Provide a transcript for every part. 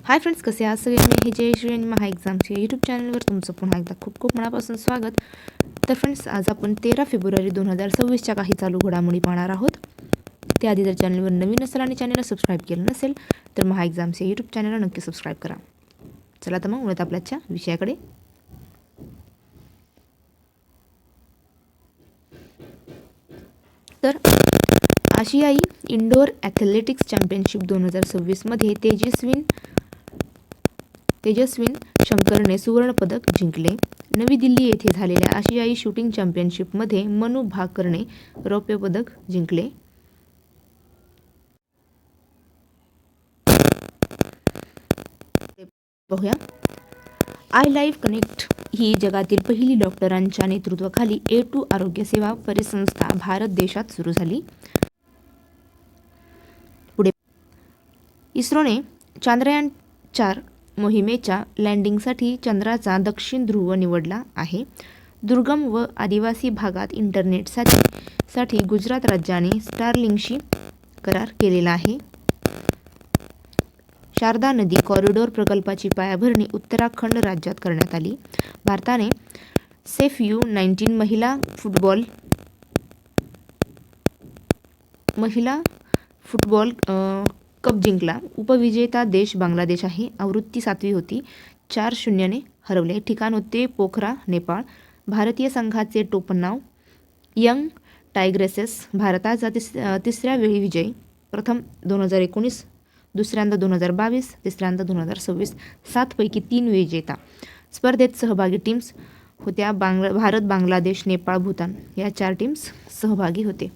Hi friends, कसे आहात सगळे? मी हे जयश्री आणि महा एक्झामच्या यूट्यूब चॅनलवर तुमचं पुन्हा एकदा खूप खूप मनापासून स्वागत. तर फ्रेंड्स, आज आपण 13 फेब्रुवारी 2026च्या काही चालू घडामोडी पाहणार आहोत. त्याआधी जर चॅनलवर नवीन असेल आणि चॅनलला सबस्क्राईब केलं नसेल तर महा एक्झामच्या यूट्यूब चॅनलला नक्की सबस्क्राईब करा. चला तर मग वळत आपल्याच्या विषयाकडे. तर आशियाई इंडोर ॲथलेटिक्स चॅम्पियनशिप 2026मध्ये तेजस्विन शंकरने सुवर्णपदक जिंकले. नवी दिल्ली येथे झालेल्या आशियाई शूटिंग चॅम्पियनशिपमध्ये मनू भाकरने रौप्य पदक जिंकले. पाहूया. आय लाईफ कनेक्ट ही जगातील पहिली डॉक्टरांच्या नेतृत्वाखाली A2 आरोग्य सेवा परिसंस्था भारत देशात सुरू झाली. पुढे इस्रोने चांद्रयान 4 मोहिमेच्या लँडिंगसाठी चंद्राचा दक्षिण ध्रुव निवडला आहे. दुर्गम व आदिवासी भागात इंटरनेटसाठी गुजरात राज्याने स्टारलिंकशी करार केलेला आहे. शारदा नदी कॉरिडॉर प्रकल्पाची पायाभरणी उत्तराखंड राज्यात करण्यात आली. भारताने सेफ U19 महिला फुटबॉल कप जिंकला. उपविजेता देश बांगलादेश आहे. आवृत्ती 7वी होती. 4-0ने हरवले. ठिकाण होते पोखरा, नेपाळ. भारतीय संघाचे टोपणनाव यंग टायग्रेसेस. भारताचा तिसऱ्या वेळी विजय. प्रथम 2019, दुसऱ्यांदा 2022, तिसऱ्यांदा 2026. 7 पैकी 3 विजेता. स्पर्धेत सहभागी टीम्स होत्या भारत, बांगलादेश, नेपाळ, भूतान या 4 टीम्स सहभागी होते.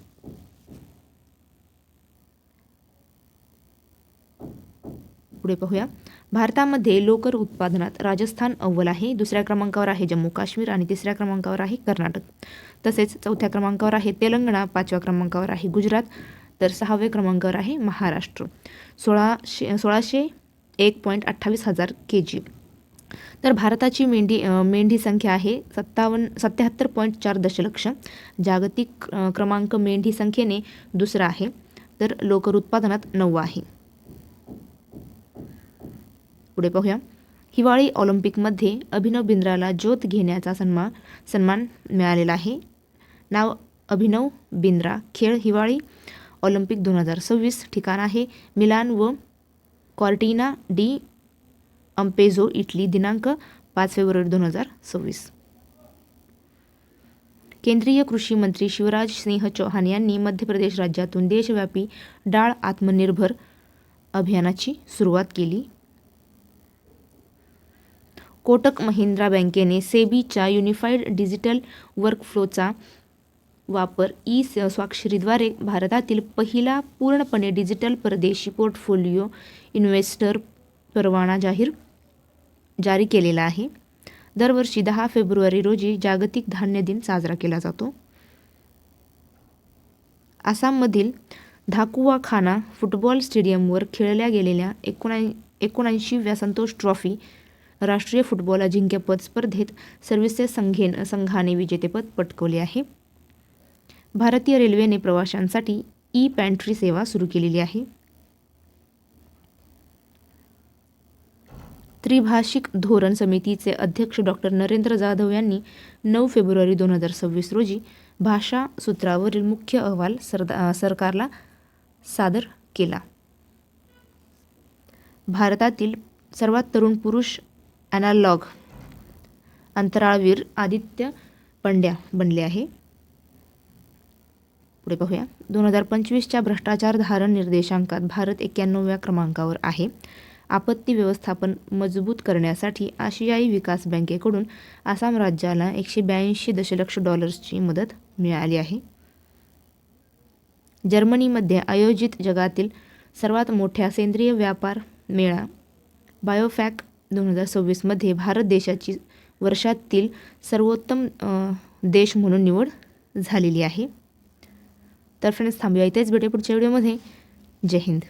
पुढे पाहूया. भारतामध्ये लोकर उत्पादनात राजस्थान अव्वल आहे. दुसऱ्या क्रमांकावर आहे जम्मू काश्मीर आणि तिसऱ्या क्रमांकावर आहे कर्नाटक. तसेच चौथ्या क्रमांकावर आहे तेलंगणा, 5व्या क्रमांकावर आहे गुजरात, तर 6व्या क्रमांकावर आहे महाराष्ट्र. 1,601.28 हजार kg. तर भारताची मेंढी संख्या आहे 77.4 दशलक्ष. जागतिक क्रमांक मेंढी संख्येने दुसरा आहे. तर लोकर उत्पादनात 9वा आहे. पुढे पाहूया. हिवाळी ऑलिम्पिकमध्ये अभिनव बिंद्राला ज्योत घेण्याचा सन्मान मिळालेला आहे. नाव अभिनव बिंद्रा. खेळ हिवाळी ऑलिम्पिक 2026. ठिकाण आहे मिलान व कॉर्टिना डी अम्पेझो, इटली. दिनांक 5 फेब्रुवारी 2026. केंद्रीय कृषी मंत्री शिवराज सिंह चौहान यांनी मध्य प्रदेश राज्यातून देशव्यापी डाळ आत्मनिर्भर अभियानाची सुरुवात केली. कोटक महिंद्रा बँकेने सेबीच्या युनिफाईड डिजिटल वर्कफ्लोचा वापर स्वाक्षरीद्वारे भारतातील पहिला पूर्णपणे डिजिटल परदेशी पोर्टफोलिओ इन्व्हेस्टर परवाना जारी केलेला आहे. दरवर्षी 10 फेब्रुवारी रोजी जागतिक धान्य दिन साजरा केला जातो. आसाममधील धाकुवाखाना फुटबॉल स्टेडियमवर खेळल्या गेलेल्या 79व्या संतोष ट्रॉफी राष्ट्रीय फुटबॉल अजिंक्यपद स्पर्धेत सर्व्हिसेस संघाने विजेतेपद पटकावले आहे. भारतीय रेल्वेने प्रवाशांसाठी ई-पॅन्ट्री सेवा सुरू केलेली आहे. त्रिभाषिक धोरण समितीचे अध्यक्ष डॉक्टर नरेंद्र जाधव यांनी 9 फेब्रुवारी 2026 रोजी भाषा सूत्रावरील मुख्य अहवाल सरकारला सादर केला. भारतातील सर्वात तरुण पुरुष ॲनालॉग अंतराळवीर आदित्य पंड्या बनले आहे. पुढे पाहूया. 2025च्या भ्रष्टाचार धारण निर्देशांकात भारत 91व्या क्रमांकावर आहे. आपत्ती व्यवस्थापन मजबूत करण्यासाठी आशियाई विकास बँकेकडून आसाम राज्याला 182 दशलक्ष डॉलर्सची मदत मिळाली आहे. जर्मनीमध्ये आयोजित जगातील सर्वात मोठ्या सेंद्रिय व्यापार मेळा बायोफॅक 2026मध्ये भारत देशाची वर्षातील सर्वोत्तम देश म्हणून निवड झालेली आहे. तर फ्रेंड्स, थांबूया इथेच. भेटूया पुढच्या व्हिडिओमध्ये. जय हिंद.